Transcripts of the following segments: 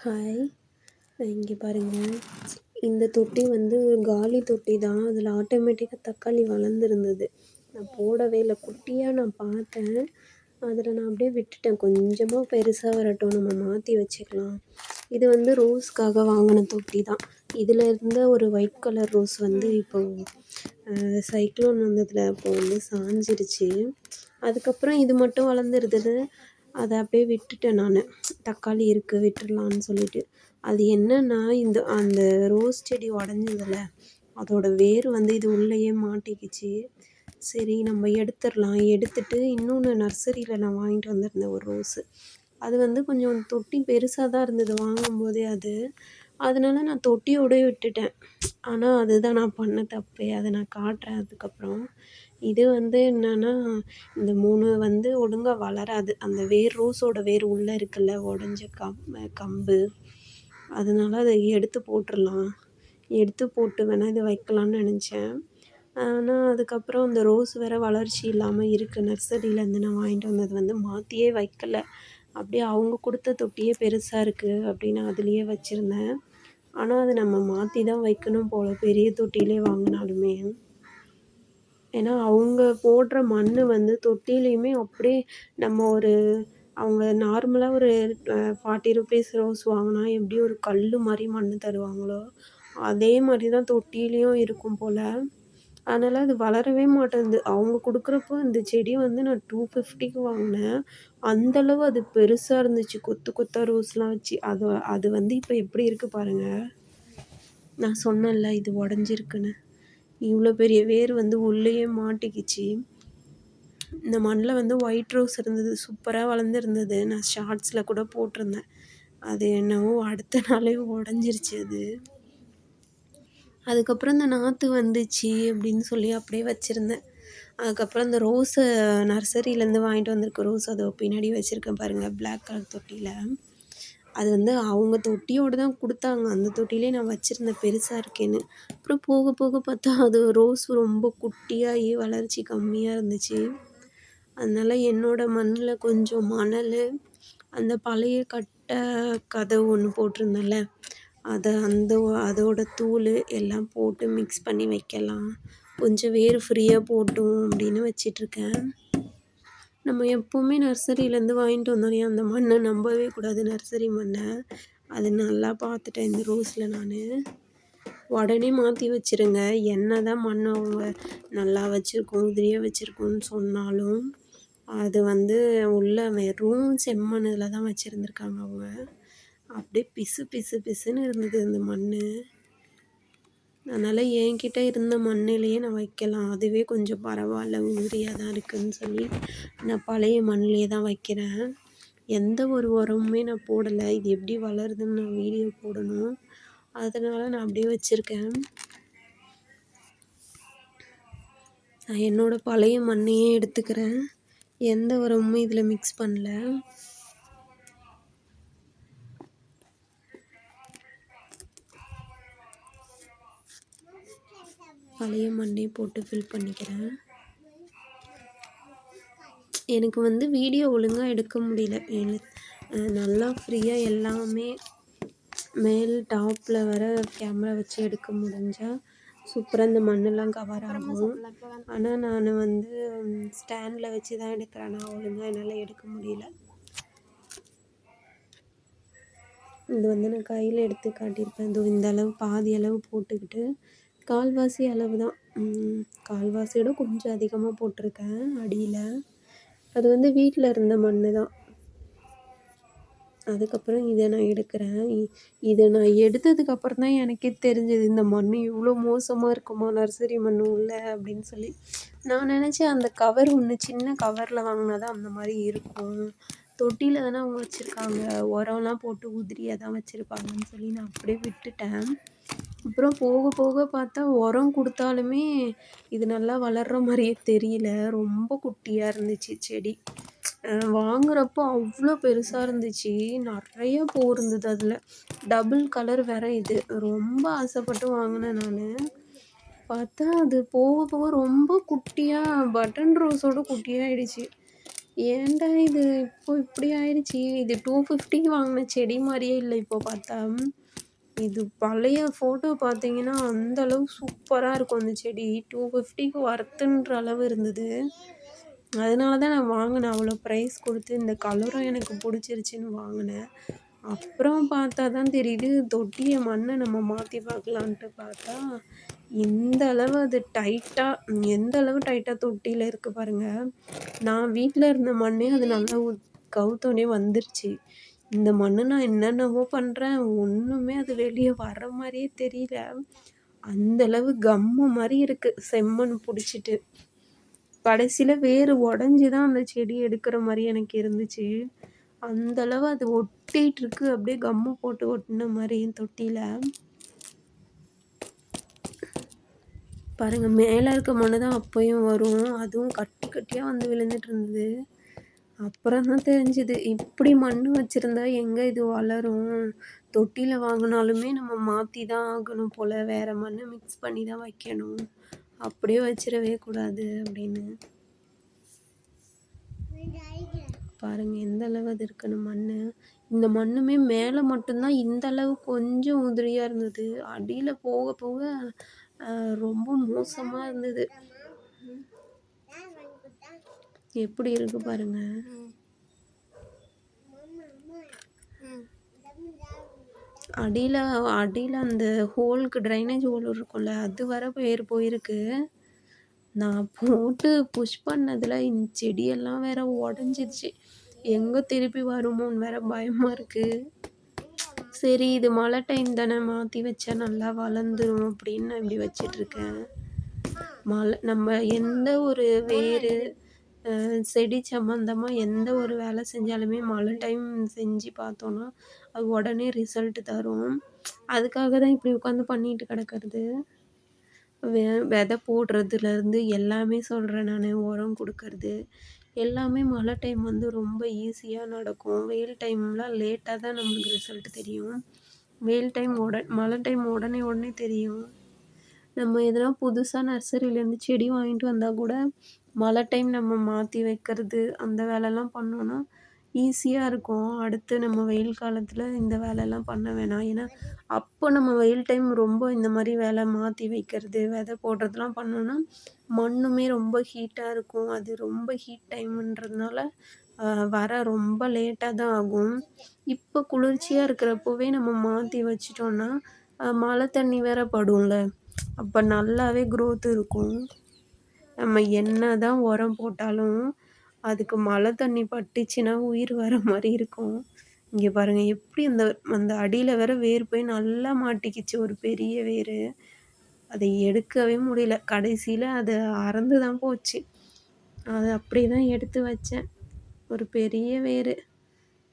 Hi! இங்கே பாருங்க. இந்த தொட்டி வந்து காலி தொட்டி தான். அதில ஆட்டோமேட்டிக்கா தக்காளி வளர்ந்துருந்தது. நான் போடவே இல்ல. குட்டியா நான் பார்த்தேன். அதில நான் அப்படியே விட்டுட்டேன். கொஞ்சமா பெருசா வரட்டும், நம்ம மாத்தி வச்சுக்கலாம். இது வந்து ரோஸ்க்காக வாங்கின தொட்டி தான். இதில இருந்த ஒரு ஒயிட் கலர் ரோஸ் வந்து இப்போ சைக்ளோன் வந்ததில அப்போ வந்து சாஞ்சிருச்சு. அதுக்கப்புறம் இது மட்டும் வளர்ந்துருந்தது. அத அப்படியே விட்டுட்டேன் நானு. தக்காளி இருக்கு விட்டுறலான்னு சொல்லிட்டு. அது என்னன்னா, அந்த ரோஸ் செடி உடஞ்சதுல, அதோட வேர் வந்து இது உள்ளயே மாட்டிக்கிச்சு. சரி நம்ம எடுத்துறலாம். எடுத்துட்டு இன்னொன்னு நர்சரியில நான் வாங்கிட்டு வந்திருந்தேன் ஒரு ரோஸு. அது வந்து கொஞ்சம் தொட்டி பெருசா தான் இருந்தது வாங்கும்போதே அது. அதனால நான் தொட்டியோடயே விட்டுட்டேன். ஆனா அதுதான் நான் பண்ண தப்பே. அத நான் காட்டுறேன் அதுக்கப்புறம். இது வந்து என்னன்னா, இந்த 3 வந்து ஒழுங்கா வளராது. அந்த வேர் ரோஸோட வேர் உள்ள இருக்குல்ல, உடஞ்ச கம்பு. அதனால அத எடுத்து போட்டுறலாம். எடுத்து போட்டு வேணா இத வைக்கலான்னு நெனச்சேன். ஆனா அதுக்கப்புறம் அந்த ரோஸ் வேற வளர்ச்சி இல்லாம இருக்கு. நர்சரியிலேருந்து நான் வாங்கிட்டு வந்தது வந்து மாத்தியே வைக்கல. அப்படியே அவங்க குடுத்த தொட்டியே பெருசா இருக்கு அப்படின்னு அதிலேயே வச்சிருந்தேன். ஆனா அது நம்ம மாத்தி தான் வைக்கணும் போல, பெரிய தொட்டியிலே வாங்குனாலுமே. ஏன்னா அவங்க போடுற மண்ணு வந்து தொட்டியிலயுமே அப்படியே நம்ம ஒரு அவங்க நார்மலா ஒரு ₹40 ரோஸ் வாங்குனா எப்படி ஒரு கல்லு மாரி மண்ணு தருவாங்களோ, அதே மாரி தான் தொட்டியிலயும் இருக்கும் போல. அதனால அது வளரவே மாட்டேன்து. அவங்க குடுக்குறப்போ இந்த செடி வந்து நான் 250க்கு வாங்குனேன். அந்த அளவு அது பெருசா இருந்துச்சு. கொத்து கொத்தா ரோஸ்லாம் வச்சு. அது வந்து இப்ப எப்படி இருக்கு பாருங்க. நான் சொன்னேன்ல இது உடஞ்சிருக்குன்னு. இவ்வளோ பெரிய வேர் வந்து உள்ளேயே மாட்டிக்கிச்சு. இந்த மண்ணில் வந்து ஒயிட் ரோஸ் இருந்தது. சூப்பரா வளர்ந்துருந்தது. நான் ஷார்ட்ஸில் கூட போட்டிருந்தேன். அது என்னவோ அடுத்த நாளே உடஞ்சிருச்சு அது. அதுக்கப்புறம் இந்த நாற்று வந்துச்சு அப்படின்னு சொல்லி அப்படியே வச்சுருந்தேன். அதுக்கப்புறம் இந்த ரோஸை நர்சரியிலேருந்து வாங்கிட்டு வந்திருக்க ரோஸ் அதோ பின்னாடி வச்சுருக்கேன் பாருங்கள், பிளாக் கலர் தொட்டியில். அது வந்து அவங்க தொட்டியோடு தான் குடுத்தாங்க. அந்த தொட்டியிலே நான் வச்சுருந்தேன் பெருசா இருக்கேன்னு. அப்புறம் போக போக பார்த்தா அது ரோஸ் ரொம்ப குட்டியாகி வளர்ச்சி கம்மியா இருந்துச்சு. அதனால என்னோட மண்ணில் கொஞ்சம் மணல், அந்த பழைய கதவு ஒன்று போட்டிருந்தேன்ல, அதோட தூள் எல்லாம் போட்டு மிக்ஸ் பண்ணி வைக்கலாம். கொஞ்சம் வேர் ஃப்ரீயாக போட்டும் அப்படின்னு வச்சிட்ருக்கேன். நம்ம எப்போவுமே நர்சரியிலேருந்து வாங்கிட்டு வந்தோனே அந்த மண்ணை நம்பவே கூடாது, நர்சரி மண்ணை. அது நல்லா பார்த்துட்டேன் இந்த ரோஸில் நான். உடனே மாற்றி வச்சுருங்க. என்ன தான் மண் அவங்க நல்லா வச்சுருக்கோம், உதிரியாக வச்சுருக்கோன்னு சொன்னாலும், அது வந்து உள்ள வெறும் செம்மண்ணில் தான் வச்சுருந்துருக்காங்க அவங்க. அப்படியே பிசு பிசு பிசுன்னு இருந்தது அந்த மண். அதனால் என்கிட்ட இருந்த மண்ணிலேயே நான் வைக்கலாம். அதுவே கொஞ்சம் பரவாயில்ல, உதிரியாக தான் இருக்குதுன்னு சொல்லி நான் பழைய மண்ணிலே தான் வைக்கிறேன். எந்த ஒரு உரமுமே நான் போடலை. இது எப்படி வளருதுன்னு நான் வீடியோ போடணும். அதனால நான் அப்படியே வச்சுருக்கேன். நான் என்னோடய பழைய மண்ணையே எடுத்துக்கிறேன். எந்த உரமுமே இதில் மிக்ஸ் பண்ணல. பழைய மண்ணே போட்டு ஃபில் பண்ணிக்கிறேன். எனக்கு வந்து வீடியோ ஒழுங்காக எடுக்க முடியல. நல்லா ஃப்ரீயாக எல்லாமே மேல் டாப்பில் வர கேமரா வச்சு எடுக்க முடிஞ்சால் சூப்பராக இந்த மண்ணெல்லாம் கவர் ஆகும். ஆனால் நான் வந்து ஸ்டாண்டில் வச்சு தான் எடுக்கிறேன். நான் ஒழுங்காக என்னால் எடுக்க முடியல. இது வந்து நான் கையில் எடுத்து காட்டியிருப்பேன். இதோ இந்த அளவு பாதி அளவு போட்டுக்கிட்டு, கால்வாசி அளவு தான், கால்வாசியோட கொஞ்சம் அதிகமாக போட்டிருக்கேன் அடியில். அது வந்து வீட்டில் இருந்த மண் தான். அதுக்கப்புறம் இதை நான் எடுக்கிறேன். இதை நான் எடுத்ததுக்கப்புறம் தான் எனக்கே தெரிஞ்சது, இந்த மண் இவ்வளோ மோசமாக இருக்குமா நர்சரி மண் உள்ள அப்படின்னு சொல்லி. நான் நினச்சேன் அந்த கவர் ஒன்று சின்ன கவரில் வாங்கினா தான் அந்த மாதிரி இருக்கும். தொட்டியில் தானே அவங்க வச்சுருக்காங்க, உரம்லாம் போட்டு உதிரியாக தான் வச்சுருப்பாங்கன்னு சொல்லி நான் அப்படியே விட்டுட்டேன். அப்புறம் போக போக பார்த்தா உரம் கொடுத்தாலுமே இது நல்லா வளர்கிற மாதிரியே தெரியல. ரொம்ப குட்டியாக இருந்துச்சு செடி. வாங்குறப்போ அவ்வளோ பெருசாக இருந்துச்சு. நிறைய பூ இருந்தது அதில். டபுள் கலர் வேறு இது. ரொம்ப ஆசைப்பட்டு வாங்கினேன் நான். பார்த்தா அது போக போக ரொம்ப குட்டியாக பட்டன் ரோஸோட குட்டியாகிடுச்சு. ஏன்டா இது இப்போ இப்படி ஆயிடுச்சு? இது 250க்கு வாங்குன செடி மாரியே இல்ல இப்போ பார்த்தா. இது பழைய ஃபோட்டோ பார்த்தீங்கன்னா, அந்த அளவு சூப்பரா இருக்கும் அந்த செடி. 250க்கு வொர்த்துன்ற அளவு இருந்தது. அதனால தான் நான் வாங்குனேன். அவ்வளோ ப்ரைஸ் குடுத்து. இந்த கலரும் எனக்கு புடிச்சிருச்சுன்னு வாங்குனேன். அப்புறம் பார்த்தா தான் தெரியுது, தொட்டிய மண்ண நம்ம மாத்தி பார்க்கலான்ட்டு பார்த்தா, இந்த அளவு அது டைட்டா எந்த அளவு டைட்டா தொட்டியில இருக்கு பாருங்க. நான் வீட்ல இருந்த மண்ணே அது நல்லா கவுத்தோனே வந்துருச்சு. இந்த மண்ணு நான் என்னென்னவோ பண்றேன். ஒண்ணுமே அது வெளிய வர்ற மாரியே தெரியல. அந்த அளவு கம்மு மாரி இருக்கு. செம்மண் புடிச்சிட்டு. கடைசியில வேரு உடைஞ்சு தான் அந்த செடி எடுக்கிற மாரி எனக்கு இருந்துச்சு. அந்த அளவு அது ஒட்டிட்டு இருக்கு. அப்படியே கம்மு போட்டு ஒட்டுன மாரி தொட்டியில. பாருங்க மேல இருக்க மண்ணு தான் அப்பயும் வரும். அதுவும் கட்டி கட்டியா வந்து விழுந்துட்டு இருந்தது. அப்புறம் தான் தெரிஞ்சுது, இப்படி மண்ணு வச்சிருந்தா எங்க இது வளரும்? தொட்டியில வாங்குனாலுமே நம்ம மாத்தி தான் ஆகணும் போல. வேற மண்ணு மிக்ஸ் பண்ணி தான் வைக்கணும். அப்படியே வச்சிரவே கூடாது அப்படின்னு. பாருங்க எந்த அளவு அது இருக்குன்னு மண்ணு. இந்த மண்ணுமே மேல மட்டும் தான் இந்த அளவு கொஞ்சம் உதிரியா இருந்தது. அடியில போக போக ரொம்ப மோசமா இருந்தது. எப்படி இருக்கு பாருங்க. அடியில அடியில அந்த ஹோலுக்கு ட்ரைனேஜ் ஹோல் இருக்கும்ல, அது வர வேர் போயிருக்கு. நான் போட்டு புஷ் பண்ணதுல இந்த செடியெல்லாம் வேற உடஞ்சிருச்சு. எங்க திருப்பி வருமோன்னு வேற பயமா இருக்கு. சரி இது மழை டைம் தானே, மாத்தி வச்சா நல்லா வளர்ந்துரும் அப்படின்னு நான் இப்படி வச்சிட்ருக்கேன். நம்ம எந்த ஒரு வேறு செடி சம்மந்தமா எந்த ஒரு வேலை செஞ்சாலுமே மழை டைம் செஞ்சு பார்த்தோன்னா, அது உடனே ரிசல்ட் தரும். அதுக்காக தான் இப்படி உட்காந்து பண்ணிட்டு கிடக்கறது. விதை போடுறதுலேருந்து எல்லாமே சொல்கிறேன் நான். உரம் கொடுக்கறது எல்லாமே மழை டைம் வந்து ரொம்ப ஈஸியாக நடக்கும். வெயில் டைம்லாம் லேட்டாக தான் நம்மளுக்கு ரிசல்ட் தெரியும். வெயில் டைம் மழை டைம் உடனே உடனே தெரியும். நம்ம எதனா புதுசாக நர்சரியிலேருந்து செடி வாங்கிட்டு வந்தால் கூட மழை டைம் நம்ம மாற்றி வைக்கிறது அந்த வேலைலாம் பண்ணோன்னா ஈஸியாக இருக்கும். அடுத்து நம்ம வெயில் காலத்தில் இந்த வேலைலாம் பண்ண வேணாம். ஏன்னா அப்போ நம்ம வெயில் டைம் ரொம்ப இந்த மாதிரி வேலை மாற்றி வைக்கிறது, விதை போடுறதுலாம் பண்ணோன்னா மண்ணுமே ரொம்ப ஹீட்டாக இருக்கும். அது ரொம்ப ஹீட் டைம்ன்றதுனால வர ரொம்ப லேட்டாக தான் ஆகும். இப்போ குளிர்ச்சியாக இருக்கிறப்போவே நம்ம மாற்றி வச்சிட்டோன்னா மழை தண்ணி வேற படும்ல, அப்போ நல்லாவே க்ரோத் இருக்கும். நம்ம என்ன தான் உரம் போட்டாலும் அதுக்கு மழை தண்ணி பட்டுச்சுன்னா உயிர் வர மாதிரி இருக்கும். இங்கே பாருங்கள் எப்படி அந்த அந்த அடியில் வேற வேர் போய் நல்லா மாட்டிக்கிச்சு ஒரு பெரிய வேர். அதை எடுக்கவே முடியல. கடைசியில் அது அறந்து தான் போச்சு. அதை அப்படியே தான் எடுத்து வச்சேன். ஒரு பெரிய வேர்.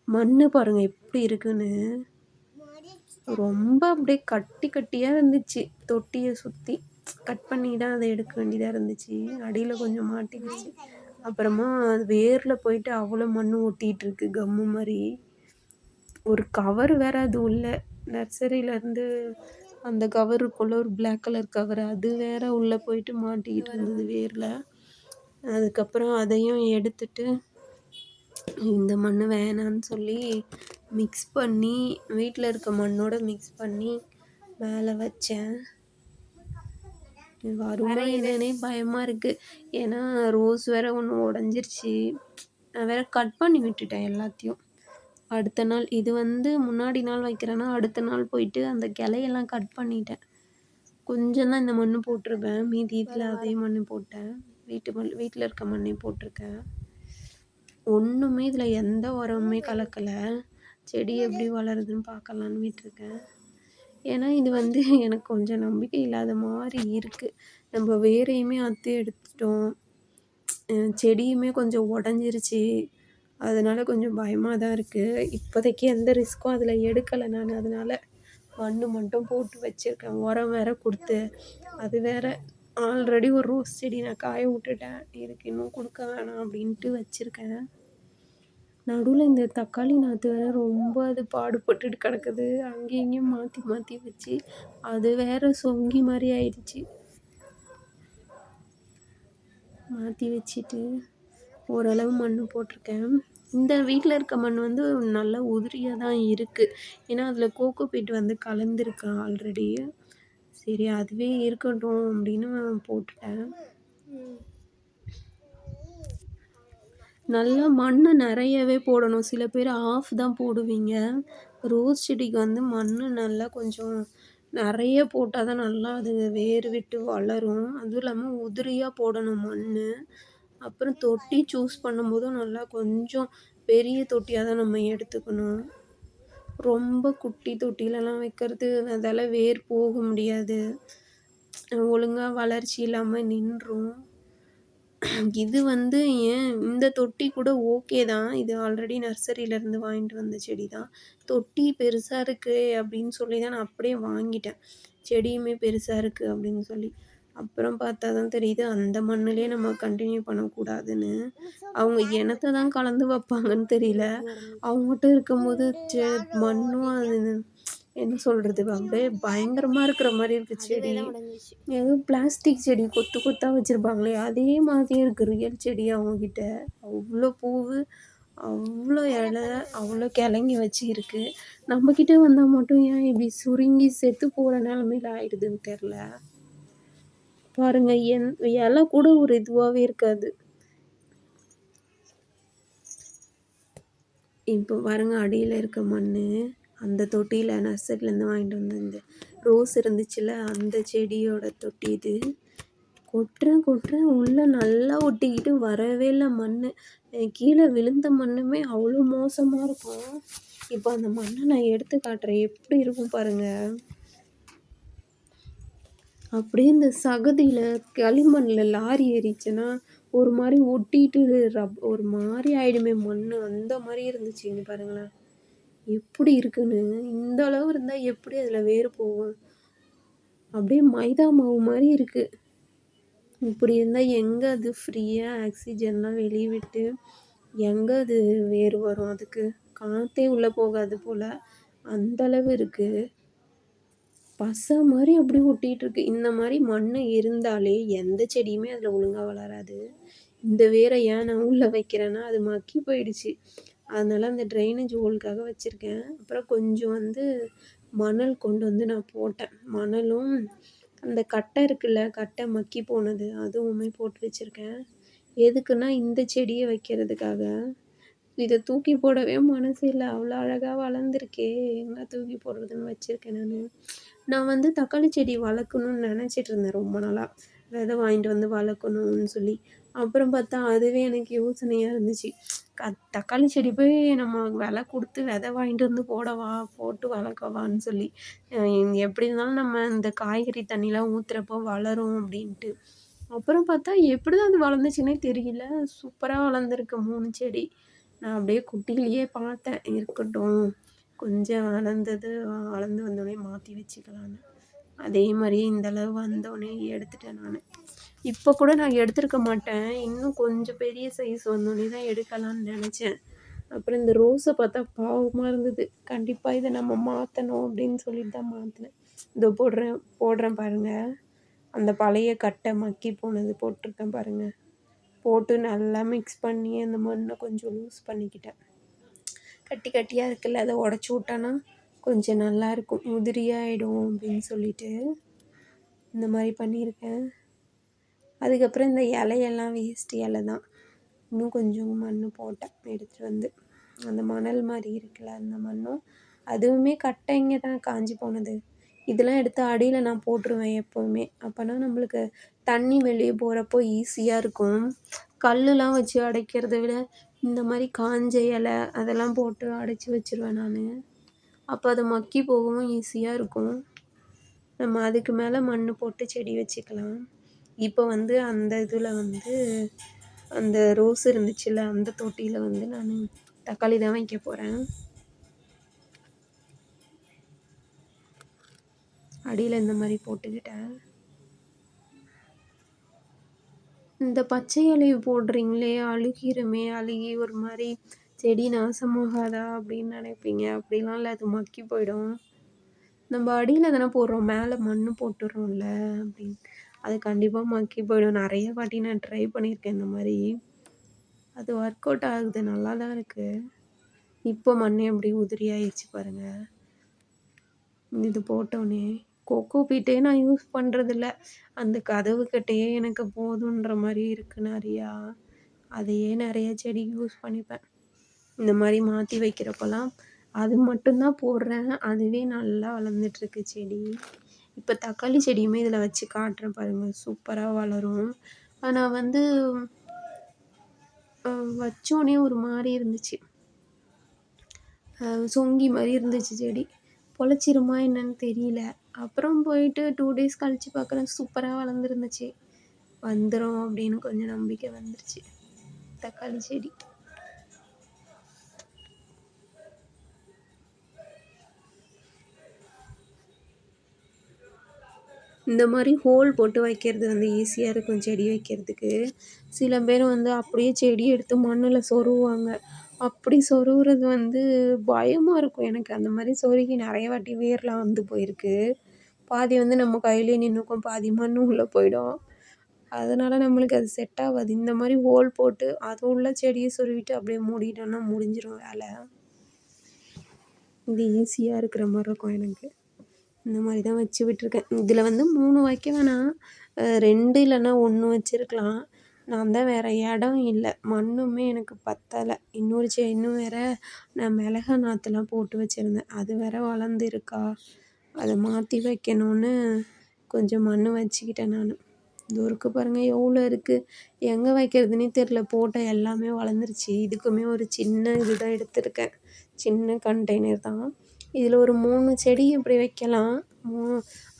மண் பாருங்கள் எப்படி இருக்குன்னு. ரொம்ப அப்படியே கட்டி கட்டியாக இருந்துச்சு தொட்டியை சுற்றி. கட் பண்ணி தான் அதை எடுக்க வேண்டியதாக இருந்துச்சு. அடியில் கொஞ்சம் மாட்டிக்கிச்சு. அப்புறமா வேரில் போயிட்டு அவ்வளோ மண் ஒட்டிகிட்ருக்கு கம்மு மாதிரி. ஒரு கவர் வேறு அது உள்ள நர்சரியிலேருந்து அந்த கவர் இருக்குள்ள ஒரு பிளாக் கலர் கவர், அது வேறு உள்ளே போயிட்டு மாட்டிக்கிட்டு இருந்தது வேரில். அதுக்கப்புறம் அதையும் எடுத்துட்டு இந்த மண் வேணான்னு சொல்லி மிக்ஸ் பண்ணி வீட்டில் இருக்க மண்ணோட மிக்ஸ் பண்ணி மேலே வச்சேன். வருமா என்னன்னே பயமாக இருக்குது. ஏன்னா ரோஸ் வேறு ஒன்று உடஞ்சிருச்சு. நான் வேறு கட் பண்ணி விட்டுட்டேன் எல்லாத்தையும். அடுத்த நாள் இது வந்து முன்னாடி நாள் வைக்கிறேன்னா அடுத்த நாள் போயிட்டு அந்த கிளையெல்லாம் கட் பண்ணிட்டேன். கொஞ்சம் தான் இந்த மண் போட்டிருப்பேன். மீதி இதில் அதே மண் போட்டேன். வீட்டில் இருக்க மண்ணே போட்டிருக்கேன். ஒன்றுமே இதில் எந்த உரமுமே கலக்கலை. செடி எப்படி வளருதுன்னு பார்க்கலான்னு விட்டுருக்கேன். ஏன்னா இது வந்து எனக்கு கொஞ்சம் நம்பிக்கை இல்லாத மாதிரி இருக்குது. நம்ம வேரையுமே அறுத்து எடுத்துட்டோம். செடியுமே கொஞ்சம் உடஞ்சிருச்சு. அதனால கொஞ்சம் பயமாக தான் இருக்குது. இப்போதைக்கு எந்த ரிஸ்க்கும் அதில் எடுக்கலை நான். அதனால் மண் மட்டும் போட்டு வச்சுருக்கேன். உரம் வேற கொடுத்து அது வேற ஆல்ரெடி ஒரு ரோஸ் செடி நான் காய விட்டுட்டேன். இதுக்கு இன்னும் கொடுக்க வேணாம் அப்படின்ட்டு வச்சுருக்கேன். நடுவில் இந்த தக்காளி நாற்று வேற ரொம்ப அது பாடுபட்டுட்டு கிடக்குது. அங்கேயும் இங்கேயும் மாற்றி மாற்றி வச்சு அது வேற சொங்கி மாதிரி ஆயிடுச்சு. மாற்றி வச்சுட்டு ஓரளவு மண் போட்டிருக்கேன். இந்த வீட்ல இருக்க மண் வந்து நல்லா உதிரியா தான் இருக்கு. ஏன்னா, அதில கோகோ பீட் வந்து கலந்துருக்கு ஆல்ரெடி. சரி அதுவே இருக்கட்டும் அப்படின்னு போட்டுட்டேன். நல்லா மண்ணு நெறையவே போடணும். சில பேர் ஆஃப் தான் போடுவீங்க. ரோஸ் செடிக்கு வந்து மண்ணு நல்லா கொஞ்சம் நெறைய போட்டா தான் நல்லா அது வேர் விட்டு வளரும். அதுவும் இல்லாம உதிரியா போடணும் மண்ணு. அப்புறம் தொட்டி சூஸ் பண்ணும்போதும் நல்லா கொஞ்சம் பெரிய தொட்டியா தான் நம்ம எடுத்துக்கணும். ரொம்ப குட்டி தொட்டிலலாம் வைக்கிறது அதால வேர் போக முடியாது. ஒழுங்கா வளர்ச்சி இல்லாம நின்றும். இது வந்து ஏன் இந்த தொட்டி கூட ஓகே தான். இது ஆல்ரெடி நர்சரியிலேருந்து வாங்கிட்டு வந்த செடி தான். தொட்டி பெருசா இருக்கு அப்படின்னு சொல்லி தான் நான் அப்படியே வாங்கிட்டேன். செடியுமே பெருசா இருக்கு அப்படின்னு சொல்லி. அப்புறம் பார்த்தா தான் தெரியுது அந்த மண்ணுலயே நம்ம கன்டின்யூ பண்ணக்கூடாதுன்னு. அவங்க என்னத்த தான் கலந்து வைப்பாங்கன்னு தெரியல. அவங்ககிட்ட இருக்கும்போது மண்ணும் அது என்ன சொல்றது? அப்படியே பயங்கரமா இருக்கிற மாரி இருக்கு செடி. ஏதோ பிளாஸ்டிக் செடி கொத்து கொத்தா வச்சிருப்பாங்களே, அதே மாதிரியே இருக்கு ரியல் செடி அவங்ககிட்ட. அவ்ளோ பூவு, அவ்ளோ இலை, அவ்ளோ கிழங்கி வச்சு இருக்கு. நம்மகிட்ட வந்தா மட்டும் ஏன் இப்படி சுருங்கி செத்து போற நிலமையில ஆயிடுதுன்னு தெரில. பாருங்க இலை கூட ஒரு இதுவாவே இருக்காது. இப்போ பாருங்க அடியில இருக்க மண்ணு, அந்த தொட்டியில நர்சரிலேருந்து வாங்கிட்டு வந்த இந்த ரோஸ் இருந்துச்சுல்ல, அந்த செடியோட தொட்டி இது. கொட்டுறேன் உள்ள நல்லா ஒட்டிக்கிட்டு வரவே இல்ல மண்ணு. கீழே விழுந்த மண்ணுமே அவ்வளோ மோசமா இருக்கும். இப்போ அந்த மண்ணை நான் எடுத்து காட்டுறேன். எப்படி இருக்கும் பாருங்க. அப்படியே இந்த சகதியில களிமண்ல லாரி ஏறிச்சுன்னா ஒரு மாதிரி ஒட்டிட்டு ஒரு மாதிரி ஆயிடுமே மண்ணு. அந்த மாதிரி இருந்துச்சு. இங்க பாருங்களேன் எப்படி இருக்குன்னு. இந்த அளவு இருந்தா எப்படி அதுல வேர் போகும்? அப்படியே மைதா மாவு மாதிரி இருக்கு. இப்படி இருந்தா எங்க அது ஃப்ரீயா ஆக்சிஜன்லாம் வெளிய விட்டு எங்க அது வேர் வரும் அதுக்கு? காத்தே உள்ள போகாது போல. அந்த அளவு இருக்கு. பசை மாதிரி அப்படியே ஒட்டிட்டு இருக்கு. இந்த மாதிரி மண்ணு இருந்தாலே எந்த செடியுமே அதில் ஒழுங்கா வளராது. இந்த வேரை ஏன் நான் உள்ள வைக்கிறேன்னா அது மக்கி போயிடுச்சு. அதனால அந்த ட்ரைனேஜ் ஹோலுக்காக வச்சுருக்கேன். அப்புறம் கொஞ்சம் வந்து மணல் கொண்டு வந்து நான் போட்டேன். மணலும் அந்த கட்டை இருக்குல்ல, கட்டை மக்கி போனது அதுவுமே போட்டு வச்சுருக்கேன். எதுக்குன்னா இந்த செடியை வைக்கிறதுக்காக. இதை தூக்கி போடவே மனசு இல்லை. அவ்வளோ அழகாக வளர்ந்துருக்கே, எங்கே தூக்கி போடுறதுன்னு வச்சுருக்கேன் நான். நான் வந்து தக்காளி செடி வளர்க்கணும்னு நினச்சிட்டு இருந்தேன் ரொம்ப நாளாக. விதை வாங்கிட்டு வந்து வளர்க்கணும்னு சொல்லி. அப்புறம் பார்த்தா அதுவே எனக்கு யோசனையாக இருந்துச்சு. தக்காளி செடி போய் நம்ம விலை கொடுத்து விதை வாங்கிட்டு வந்து போடவா, போட்டு வளர்க்கவான்னு சொல்லி. எப்படி இருந்தாலும் நம்ம இந்த காய்கறி தண்ணிலாம் ஊற்றுறப்போ வளரும் அப்படின்ட்டு. அப்புறம் பார்த்தா எப்படி தான் அது வளர்ந்துச்சுன்னே தெரியல. சூப்பராக வளர்ந்துருக்கு 3 செடி. நான் அப்படியே குட்டியிலேயே பார்த்தேன், இருக்கட்டும் கொஞ்சம் வளர்ந்து வந்தோடனே மாற்றி வச்சுக்கலான்னு. அதே மாதிரியே இந்த அளவு வந்தோடனே எடுத்துட்டேன் நான். இப்போ கூட நான் எடுத்திருக்க மாட்டேன். இன்னும் கொஞ்சம் பெரிய சைஸ் வந்தோடனே தான் எடுக்கலான்னு நினச்சேன். அப்புறம் இந்த ரோஸை பார்த்தா பாவமாக இருந்தது. கண்டிப்பாக இதை நம்ம மாற்றணும் அப்படின்னு சொல்லிட்டு தான் மாற்றினேன். இதோ போடுறேன் பாருங்கள். அந்த பழைய கட்டை மக்கி போனது போட்டிருக்கேன் பாருங்கள். போட்டு நல்லா மிக்ஸ் பண்ணி அந்த மண்ணை கொஞ்சம் லூஸ் பண்ணிக்கிட்டேன். கட்டி கட்டியாக இருக்குல்ல, அதை உடச்சி விட்டோன்னா கொஞ்சம் நல்லாயிருக்கும். உதிரியாகிடும் அப்படின்னு சொல்லிட்டு இந்த மாதிரி பண்ணியிருக்கேன். அதுக்கப்புறம் இந்த இலையெல்லாம் வேஸ்ட்டு இலை தான். இன்னும் கொஞ்சம் மண் போட்டேன் எடுத்துகிட்டு வந்து. அந்த மணல் மாதிரி இருக்குல்ல, அந்த மண்ணும் அதுவுமே கட்டைங்க தான் காஞ்சி போனது. இதெல்லாம் எடுத்து அடியில் நான் போட்டுருவேன் எப்போவுமே. அப்போனா நம்மளுக்கு தண்ணி வெளியே போகிறப்போ ஈஸியாக இருக்கும். கல்லுலாம் வச்சு அடைக்கிறத விட இந்த மாதிரி காஞ்ச இலை அதெல்லாம் போட்டு அடைச்சி வச்சுருவேன் நான். அப்போ அது மக்கி போகவும் ஈஸியாக இருக்கும். நம்ம அதுக்கு மேலே மண் போட்டு செடி வச்சுக்கலாம். இப்போ வந்து அந்த இதில் வந்து அந்த ரோஸ் இருந்துச்சுல்ல, அந்த தொட்டியில் வந்து நான் தக்காளி தான் வைக்க போகிறேன். அடியில் இந்த மாதிரி போட்டுக்கிட்டேன். இந்த பச்சை இலை போடுறீங்களே, அழுகிருமே, அழுகி ஒரு மாதிரி செடி நாசமாகாதா அப்படின்னு நினைப்பீங்க. அப்படிலாம் இல்லை, அது மக்கி போயிடும். நம்ம அடியில் தானே போடுறோம், மேலே மண் போட்டுடுறோம்ல அப்படின்னு. அது கண்டிப்பாக மக்கி போயிடும். நிறைய வாட்டி நான் ட்ரை பண்ணியிருக்கேன் இந்த மாதிரி. அது ஒர்க் அவுட் ஆகுது, நல்லா தான் இருக்குது. இப்போ மண் எப்படி உதிரி ஆயிடுச்சு பாருங்கள். இது போட்டோன்னே கொக்கோ பீட்டே நான் யூஸ் பண்ணுறதில்ல. அந்த கதவுக்கிட்டேயே எனக்கு போதுன்ற மாதிரி இருக்குது நிறையா. அதையே நிறைய செடிக்கு யூஸ் பண்ணிப்பேன். இந்த மாதிரி மாற்றி வைக்கிறப்பெல்லாம் அது மட்டும்தான் போடுறேன். அதுவே நல்லா வளர்ந்துட்டுருக்கு செடி. இப்போ தக்காளி செடியுமே இதில் வச்சு காட்டுறேன் பாருங்கள், சூப்பராக வளரும். ஆனால் வந்து வச்சோடனே ஒரு மாதிரி இருந்துச்சு, சொங்கி மாதிரி இருந்துச்சு செடி. பொழைச்சிருமா என்னன்னு தெரியல. அப்புறம் போயிட்டு 2 டேஸ் கழித்து பார்க்குறேன், சூப்பராக வளர்ந்துருந்துச்சு. வந்துடும் அப்படின்னு கொஞ்சம் நம்பிக்கை வந்துருச்சு தக்காளி செடி. இந்த மாதிரி ஹோல் போட்டு வைக்கிறது வந்து ஈஸியாக இருக்கும் செடி வைக்கிறதுக்கு. சில பேர் வந்து அப்படியே செடி எடுத்து மண்ணில் சொருகுவாங்க. அப்படி சொருகுறது வந்து பயமாக இருக்கும் எனக்கு. அந்த மாதிரி சொருகி நிறைய வாட்டி வேர்லாம் வந்து போயிருக்கு. பாதி வந்து நம்ம கையிலே நின்றுக்கும், பாதி மண் உள்ளே போயிடும். அதனால் நம்மளுக்கு அது செட் ஆகாது. இந்த மாதிரி ஹோல் போட்டு அது உள்ள செடியை சொருவிட்டு அப்படியே மூடிட்டோன்னா முடிஞ்சிடும் வேலை. இது ஈஸியாக இருக்கிற மாதிரி இருக்கும் எனக்கு. இந்த மாதிரி தான் வச்சு விட்டுருக்கேன். இதில் வந்து 3 வைக்க வேணாம், 2 இல்லைன்னா 1 வச்சுருக்கலாம். நான் தான் வேறு இடம் இல்லை, மண்ணுமே எனக்கு பத்தலை. இன்னும் வேறு நான் மிளகா நாற்றுலாம் போட்டு வச்சுருந்தேன், அது வேறு வளர்ந்துருக்கா, அதை மாற்றி வைக்கணும்னு கொஞ்சம் மண் வச்சுக்கிட்டேன் நான். இது இருக்குது பாருங்கள் எவ்வளோ இருக்குது, எங்கே வைக்கிறதுனே தெரில. போட்ட எல்லாமே வளர்ந்துருச்சு. இதுக்குமே ஒரு சின்ன இதுதான் எடுத்திருக்கேன், சின்ன கண்டெய்னர் தான். இதில் ஒரு 3 செடி இப்படி வைக்கலாம்.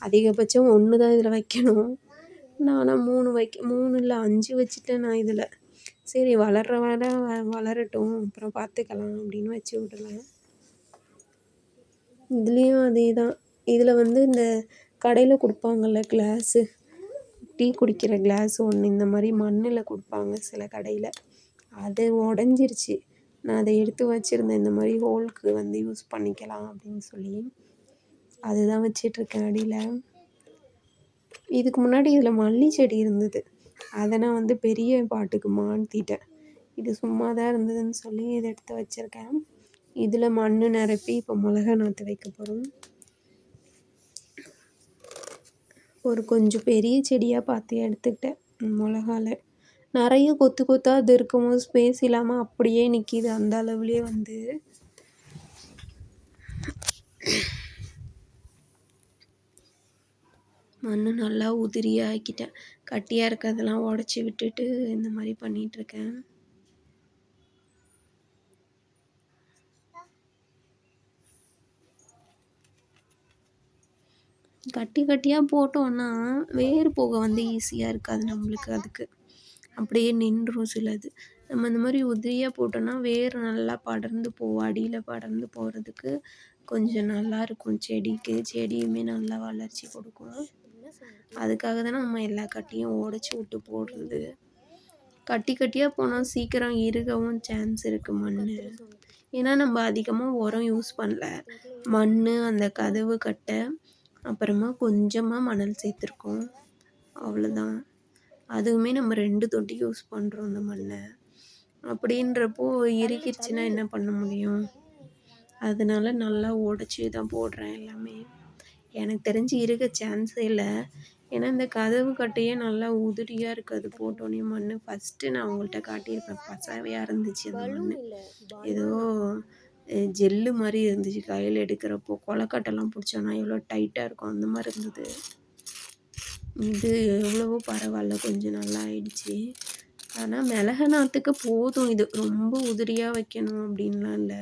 அதிகபட்சம் 1 தான் இதில் வைக்கணும். நான் 3 இல்லை 5 வச்சுட்டேன் நான் இதில். சரி வளர்கிற வரை வளரட்டும், அப்புறம் பார்த்துக்கலாம் அப்படின்னு வச்சு விடலாம். இதுலேயும் அதே தான். இதில் வந்து இந்த கடையில் கொடுப்பாங்கள்ல கிளாஸு, டீ குடிக்கிற கிளாஸ் ஒன்று இந்த மாதிரி மண்ணில் கொடுப்பாங்க சில கடையில், அது உடஞ்சிருச்சு. நான் அதை எடுத்து வச்சுருந்தேன், இந்த மாதிரி ஹோலுக்கு வந்து யூஸ் பண்ணிக்கலாம் அப்படின்னு சொல்லி. அதுதான் வச்சிட்ருக்கேன் அடியில். இதுக்கு முன்னாடி இதில் மல்லி செடி இருந்தது, அதை நான் வந்து பெரிய பாட்டுக்கு மாற்றிட்டேன். இது சும்மா தான் இருந்ததுன்னு சொல்லி இதை எடுத்து வச்சுருக்கேன். இதில் மண் நிரப்பி இப்போ மிளகா நாற்று வைக்க போகிறோம். ஒரு கொஞ்சம் பெரிய செடியாக பார்த்து எடுத்துக்கிட்டேன். மிளகால நிறைய கொத்து கொத்தாக அது இருக்கும்போது ஸ்பேஸ் இல்லாமல் அப்படியே நிற்கிது, அந்த அளவுலேயே வந்து. மண் நல்லா உதிரியாக ஆக்கிட்டேன். கட்டியாக இருக்கிறதெல்லாம் உடச்சி விட்டுட்டு இந்த மாதிரி பண்ணிகிட்ருக்கேன். கட்டி கட்டியாக போட்டோன்னா வேர் போக வந்து ஈஸியாக இருக்காது நம்மளுக்கு. அதுக்கு அப்படியே நின்றும் சிலது. நம்ம இந்த மாதிரி உதிரியாக போட்டோன்னா வேர் நல்லா படர்ந்து போகும், அடியில் படர்ந்து போகிறதுக்கு கொஞ்சம் நல்லாயிருக்கும். செடியுமே நல்லா வளர்ச்சி கொடுக்கும். அதுக்காக தானே நம்ம எல்லா கட்டியும் உடச்சி விட்டு போடுறது. கட்டி கட்டியாக போனால் சீக்கிரம் இறுகவும் சான்ஸ் இருக்குது மண். ஏன்னா நம்ம அதிகமாக உரம் யூஸ் பண்ணல, மண், அந்த கதவு கட்டை, அப்புறமா கொஞ்சமாக மணல் சேர்த்துருக்கோம், அவ்வளோதான். அதுவுமே நம்ம 2 தொட்டி யூஸ் பண்ணுறோம் அந்த மண்ணை. அப்படின்றப்போ இறுகிருச்சுன்னா என்ன பண்ண முடியும்? அதனால நல்லா உடச்சி தான் போடுறேன் எல்லாமே. எனக்கு தெரிஞ்சு இருக்க சான்ஸே இல்லை. ஏன்னா இந்த கதவு கட்டையே நல்லா உதிரியாக இருக்குது, அது போட்டோன்னே மண். ஃபஸ்ட்டு நான் உங்கள்கிட்ட காட்டியிருப்பேன், பசவையாக இருந்துச்சு அந்த மண், ஏதோ ஜெல்லு மாதிரி இருந்துச்சு. கையில் எடுக்கிறப்போ கொலக்கட்டெல்லாம் பிடிச்சோன்னா எவ்வளோ டைட்டாக இருக்கும் அந்த மாதிரி இருந்தது. இது எவ்வளவோ பரவாயில்ல, கொஞ்சம் நல்லா ஆயிடுச்சு. ஆனால் மிளகா நாற்றுக்கு போதும் இது, ரொம்ப உதிரியாக வைக்கணும் அப்படின்லாம் இல்லை.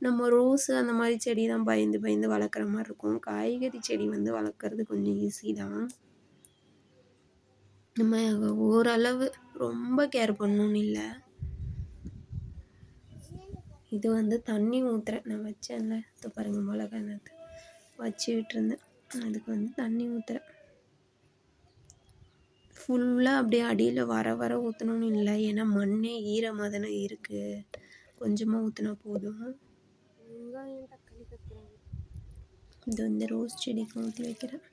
நம்ம ரோஸு அந்த மாதிரி செடி தான் பயந்து பயந்து வளர்க்குற மாதிரி இருக்கும். காய்கறி செடி வந்து வளர்க்குறது கொஞ்சம் ஈஸி தான். நம்ம ஓரளவு ரொம்ப கேர் பண்ணணும்னு இல்லை. இது வந்து தண்ணி ஊற்றுறேன், நான் வச்சேன்ல இது பாருங்கள் மிளகா நாற்று வச்சு விட்டுருந்தேன், அதுக்கு வந்து தண்ணி ஊற்றுறேன். ஃபுல்லாக அப்படியே அடியில் வர ஊற்றணும்னு இல்லை, ஏன்னா மண்ணே ஈரமாக தானே இருக்குது, கொஞ்சமாக ஊற்றினா போதும். இது வந்து ரோஸ் செடிக்கு ஊற்றி வைக்கிறேன்.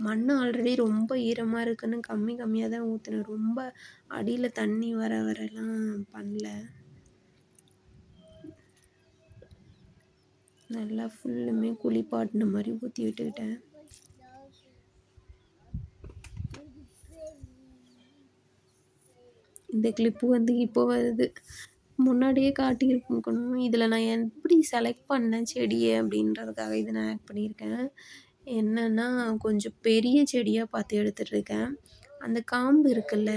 மண் ஆல்ரெடி ரொம்ப ஈரமாக இருக்குன்னு கம்மியாக தான் ஊற்றினேன். ரொம்ப அடியில் தண்ணி வரலாம் பண்ணல. நல்லா ஃபுல்லுமே குளிப்பாட்டின மாதிரி ஊற்றி விட்டுக்கிட்டேன். இந்த கிளிப்பு வந்து இப்போ வருது, முன்னாடியே காட்டியிருக்கணும். இதில் நான் எப்படி செலக்ட் பண்ணேன் செடியை அப்படின்றதுக்காக இதை நான் ஆட் பண்ணியிருக்கேன். என்னென்னா கொஞ்சம் பெரிய செடியாக பார்த்து எடுத்துகிட்ருக்கேன். அந்த காம்பு இருக்குல்ல,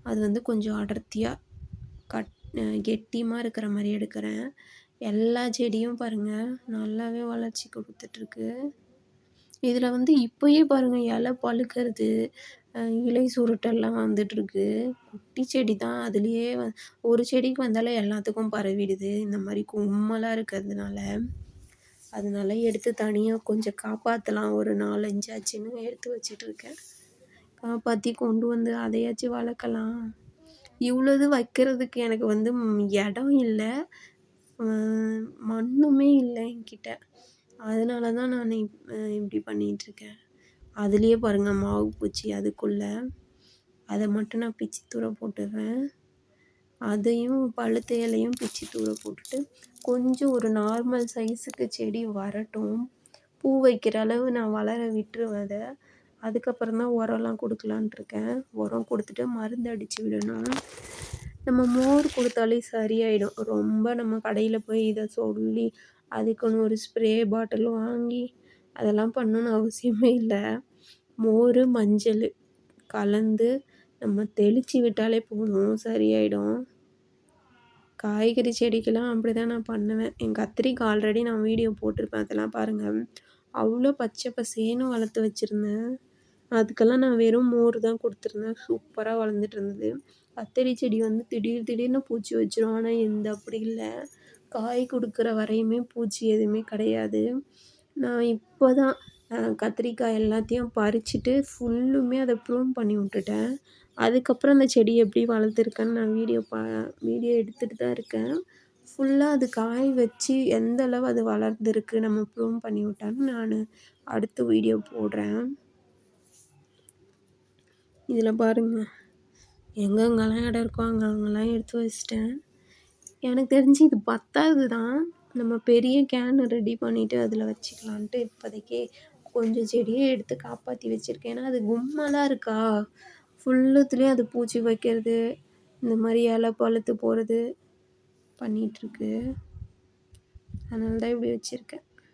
அது வந்து கொஞ்சம் அடர்த்தியாக கெட்டியமாக இருக்கிற மாதிரி எடுக்கிறேன். எல்லா செடியும் பாருங்கள் நல்லாவே வளர்ச்சி கொடுத்துட்ருக்கு. இதில் வந்து இப்போயே பாருங்கள் இலை பழுக்கிறது, இலை சுருட்டெல்லாம் வந்துட்டுருக்கு. குட்டி செடி தான், அதுலேயே ஒரு செடிக்கு வந்தாலே எல்லாத்துக்கும் பரவிடுது இந்த மாதிரி கும்மலாக இருக்கிறதுனால. அதனால எடுத்து தனியாக கொஞ்சம் காப்பாற்றலாம், ஒரு 4-5 ஆச்சுன்னு எடுத்து வச்சிட்ருக்கேன். காப்பாற்றி கொண்டு வந்து அதையாச்சும் வளர்க்கலாம். இவ்வளோது வைக்கிறதுக்கு எனக்கு வந்து இடம் இல்லை, மண்ணுமே இல்லை என்கிட்ட. அதனால தான் நான் இப்படி பண்ணிகிட்ருக்கேன். அதுலேயே பாருங்கள் மாவு பூச்சி, அதுக்குள்ளே அதை மட்டும் நான் பிச்சு தூர போட்டுடுறேன். அதையும் பழுத்த இலையும் பிச்சு தூர போட்டுட்டு கொஞ்சம் ஒரு நார்மல் சைஸுக்கு செடி வரட்டும், பூ வைக்கிற அளவு நான் வளர விட்டுருவேன் அதை. அதுக்கப்புறம் தான் உரம்லாம் கொடுக்கலான்ட்டு இருக்கேன். உரம் கொடுத்துட்டு மருந்து அடித்து விடணும். நம்ம மோர் கொடுத்தாலே சரியாயிடும். ரொம்ப நம்ம கடையில் போய் இதை சொல்லி அதுக்குன்னு ஒரு ஸ்ப்ரே பாட்டில் வாங்கி அதெல்லாம் பண்ணணுன்னு அவசியமே இல்லை. மோர் மஞ்சள் கலந்து நம்ம தெளித்து விட்டாலே போதும், சரியாயிடும். காய்கறி செடிக்கெல்லாம் அப்படி தான் நான் பண்ணுவேன். என் கத்திரிக்காய் ஆல்ரெடி நான் வீடியோ போட்டிருப்பேன், அதெல்லாம் பாருங்கள். அவ்வளோ பச்சை பசேன்னு வளர்த்து வச்சுருந்தேன். அதுக்கெல்லாம் நான் வெறும் மோர் தான் கொடுத்துருந்தேன், சூப்பராக வளர்ந்துட்டு இருந்தது. கத்திரி செடி வந்து திடீர்னு பூச்சி வச்சிரும், ஆனால் எந்த அப்படி இல்லை. காய் கொடுக்குற வரையுமே பூச்சி எதுவுமே கிடையாது. நான் இப்போ தான் கத்திரிக்காய் எல்லாத்தையும் பறிச்சுட்டு ஃபுல்லுமே அதை ப்ரூன் பண்ணி விட்டுட்டேன். அதுக்கப்புறம் அந்த செடி எப்படி வளர்த்துருக்கேன்னு நான் வீடியோ எடுத்துகிட்டு தான் இருக்கேன். ஃபுல்லாக அது காய் வச்சு எந்த அளவு அது வளர்ந்துருக்கு நம்ம ப்ரூன் பண்ணி விட்டாலும் நான் அடுத்த வீடியோ போடுறேன். இதில் பாருங்கள் எங்கெங்கெல்லாம் இடம் இருக்கோ அங்கெல்லாம் எடுத்து வச்சிட்டேன். எனக்கு தெரிஞ்சு இது பத்தாது தான், நம்ம பெரிய கேன் ரெடி பண்ணிவிட்டு அதில் வச்சுக்கலான்ட்டு இப்போதைக்கு கொஞ்சம் செடியை எடுத்து காப்பாற்றி வச்சுருக்கேன். ஏன்னா அது கும்மலாக இருக்கா, ஃபுல்லுத்துலேயும் அது பூச்சி வைக்கிறது, இந்த மாதிரி இலை பழுத்து போகிறது பண்ணிகிட்ருக்கு. அதனால தான் இப்படி வச்சுருக்கேன்.